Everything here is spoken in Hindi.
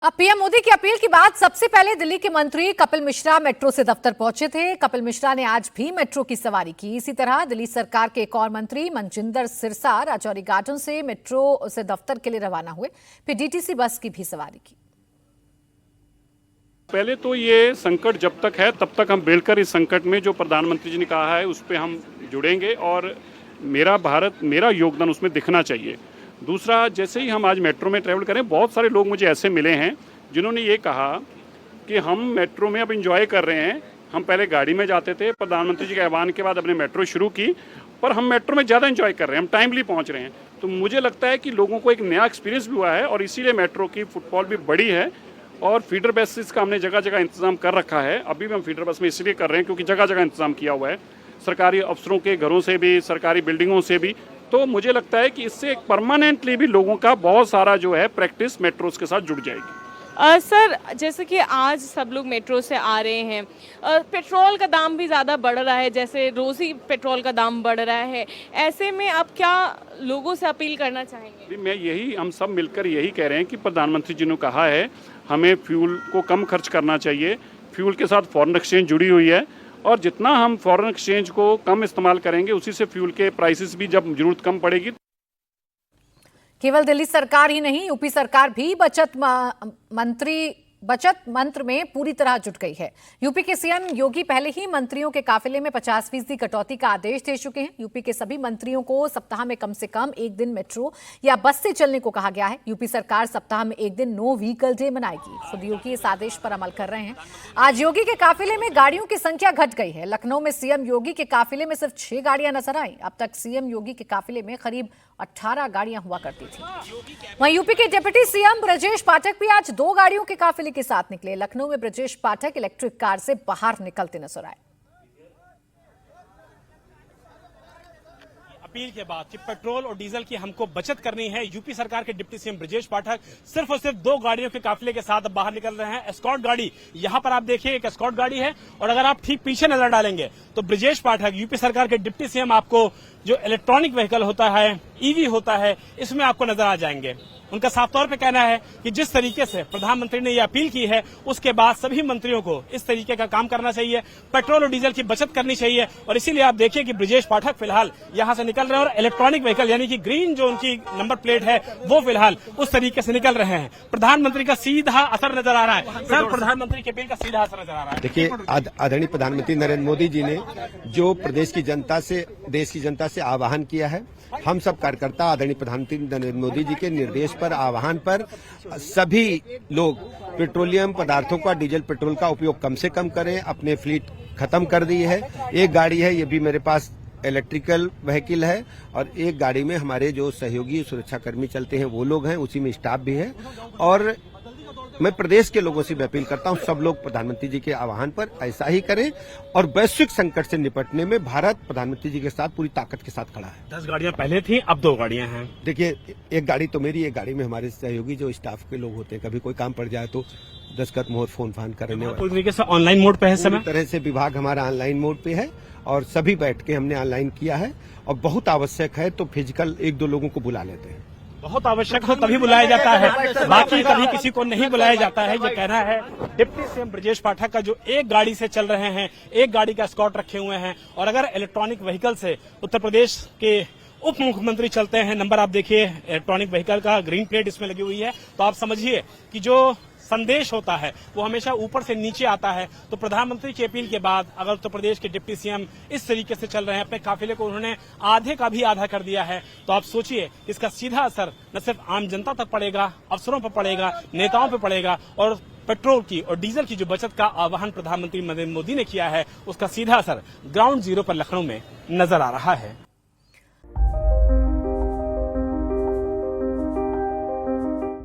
अब पीएम मोदी की अपील के बाद सबसे पहले दिल्ली के मंत्री कपिल मिश्रा मेट्रो से दफ्तर पहुंचे थे। कपिल मिश्रा ने आज भी मेट्रो की सवारी की। इसी तरह दिल्ली सरकार के एक और मंत्री मनजिंदर सिरसा राजौरी गार्डन से मेट्रो से दफ्तर के लिए रवाना हुए, फिर डीटीसी बस की भी सवारी की। पहले तो ये संकट जब तक है तब तक हम मिलकर इस संकट में जो प्रधानमंत्री जी ने कहा है उस पर हम जुड़ेंगे और मेरा भारत, मेरा योगदान उसमें दिखना चाहिए। दूसरा, जैसे ही हम आज मेट्रो में ट्रैवल करें, बहुत सारे लोग मुझे ऐसे मिले हैं जिन्होंने ये कहा कि हम मेट्रो में अब एंजॉय कर रहे हैं। हम पहले गाड़ी में जाते थे, प्रधानमंत्री जी के आह्वान के बाद अपने मेट्रो शुरू की, पर हम मेट्रो में ज़्यादा एंजॉय कर रहे हैं, हम टाइमली पहुंच रहे हैं। तो मुझे लगता है कि लोगों को एक नया एक्सपीरियंस भी हुआ है और इसीलिए मेट्रो की फुटफॉल भी बढ़ी है और फीडर बसेस का हमने जगह जगह इंतजाम कर रखा है। अभी भी हम फीडर बस में इसलिए कर रहे हैं क्योंकि जगह जगह इंतजाम किया हुआ है, सरकारी अफसरों के घरों से भी, सरकारी बिल्डिंगों से भी। तो मुझे लगता है कि इससे एक परमानेंटली भी लोगों का बहुत सारा जो है प्रैक्टिस मेट्रोस के साथ जुड़ जाएगी। सर, जैसे कि आज सब लोग मेट्रो से आ रहे हैं, पेट्रोल का दाम भी ज़्यादा बढ़ रहा है, जैसे रोज़ ही पेट्रोल का दाम बढ़ रहा है, ऐसे में आप क्या लोगों से अपील करना चाहेंगे? हम सब मिलकर यही कह रहे हैं कि प्रधानमंत्री जी ने कहा है हमें फ्यूल को कम खर्च करना चाहिए। फ्यूल के साथ फॉरेन एक्सचेंज जुड़ी हुई है और जितना हम फॉरेन एक्सचेंज को कम इस्तेमाल करेंगे उसी से फ्यूल के प्राइसेस भी जब जरूरत कम पड़ेगी। केवल दिल्ली सरकार ही नहीं, यूपी सरकार भी बचत मंत्र में पूरी तरह जुट गई है। यूपी के सीएम योगी पहले ही मंत्रियों के काफिले में 50% कटौती का आदेश दे चुके हैं। यूपी के सभी मंत्रियों को सप्ताह में कम से कम एक दिन मेट्रो या बस से चलने को कहा गया है। यूपी सरकार सप्ताह में एक दिन नो व्हीकल डे मनाएगी। खुद योगी इस आदेश पर अमल कर रहे हैं। आज योगी के काफिले में गाड़ियों की संख्या घट गई है। लखनऊ में सीएम योगी के काफिले में सिर्फ 6 गाड़ियां नजर आई। अब तक सीएम योगी के काफिले में करीब 18 गाड़ियां हुआ करती थी। वहीं यूपी के डिप्टी सीएम ब्रजेश पाठक भी आज 2 गाड़ियों के काफिले के साथ निकले। लखनऊ में ब्रजेश पाठक इलेक्ट्रिक कार से बाहर निकलते नजर आए। अपील के बाद कि पेट्रोल और डीजल की हमको बचत करनी है, यूपी सरकार के डिप्टी सीएम ब्रजेश पाठक सिर्फ और सिर्फ 2 गाड़ियों के काफिले के साथ बाहर निकल रहे हैं। एस्कॉर्ट गाड़ी, यहां पर आप देखिए एक एस्कॉर्ट गाड़ी है और अगर आप ठीक पीछे नजर डालेंगे तो ब्रजेश पाठक यूपी सरकार के डिप्टी सीएम आपको जो इलेक्ट्रॉनिक व्हीकल होता है, ईवी होता है, इसमें आपको नजर आ जाएंगे। उनका साफ तौर पे कहना है कि जिस तरीके से प्रधानमंत्री ने यह अपील की है उसके बाद सभी मंत्रियों को इस तरीके का काम करना चाहिए, पेट्रोल और डीजल की बचत करनी चाहिए और इसीलिए आप देखिए कि ब्रजेश पाठक फिलहाल यहां से निकल रहे हैं और इलेक्ट्रॉनिक व्हीकल यानी कि ग्रीन जो उनकी नंबर प्लेट है वो फिलहाल उस तरीके से निकल रहे हैं। प्रधानमंत्री का सीधा असर नजर आ रहा है। सर, प्रधानमंत्री की अपील का सीधा असर नजर आ रहा है। देखिए, आदरणीय प्रधानमंत्री नरेंद्र मोदी जी ने जो प्रदेश की जनता से, देश की जनता से आह्वान किया है, हम सब कार्यकर्ता आदरणीय प्रधानमंत्री नरेंद्र मोदी जी के निर्देश पर, आह्वान पर सभी लोग पेट्रोलियम पदार्थों का, डीजल पेट्रोल का उपयोग कम से कम करें। अपने फ्लीट खत्म कर दी है। एक गाड़ी है, ये भी मेरे पास इलेक्ट्रिकल व्हीकल है और एक गाड़ी में हमारे जो सहयोगी सुरक्षाकर्मी चलते हैं वो लोग हैं, उसी में स्टाफ भी है। और मैं प्रदेश के लोगों से भी अपील करता हूं सब लोग प्रधानमंत्री जी के आह्वान पर ऐसा ही करें और वैश्विक संकट से निपटने में भारत प्रधानमंत्री जी के साथ पूरी ताकत के साथ खड़ा है। 10 गाड़ियां पहले थी, अब 2 गाड़ियां हैं। देखिए, एक गाड़ी तो मेरी, एक गाड़ी में हमारे सहयोगी जो स्टाफ के लोग होते हैं, कभी कोई काम पड़ जाए तो दस्तखत मोहर फोन फान करने वाले। पूरी तरीके से ऑनलाइन मोड पे है। समय तरह से विभाग हमारा ऑनलाइन मोड पे है और सभी बैठ के हमने ऑनलाइन किया है और बहुत आवश्यक है तो फिजिकल 1-2 लोगों को बुला लेते हैं। बहुत आवश्यक हो तभी बुलाया जाता है, बाकी कभी किसी को नहीं बुलाया जाता है। ये कहना है डिप्टी सीएम ब्रजेश पाठक का, जो एक गाड़ी से चल रहे हैं, एक गाड़ी का एस्कॉर्ट रखे हुए हैं और अगर इलेक्ट्रॉनिक व्हीकल से उत्तर प्रदेश के उप मुख्यमंत्री चलते हैं, नंबर आप देखिए इलेक्ट्रॉनिक व्हीकल का, ग्रीन प्लेट इसमें लगी हुई है, तो आप समझिए कि जो संदेश होता है वो हमेशा ऊपर से नीचे आता है। तो प्रधानमंत्री की अपील के बाद अगर उत्तर प्रदेश के डिप्टी सीएम इस तरीके से चल रहे हैं, अपने काफिले को उन्होंने आधे का भी आधा कर दिया है, तो आप सोचिए इसका सीधा असर न सिर्फ आम जनता तक पड़ेगा, अफसरों पर पड़ेगा, नेताओं पर पड़ेगा और पेट्रोल की और डीजल की जो बचत का आह्वान प्रधानमंत्री नरेंद्र मोदी ने किया है उसका सीधा असर ग्राउंड जीरो पर लखनऊ में नजर आ रहा है।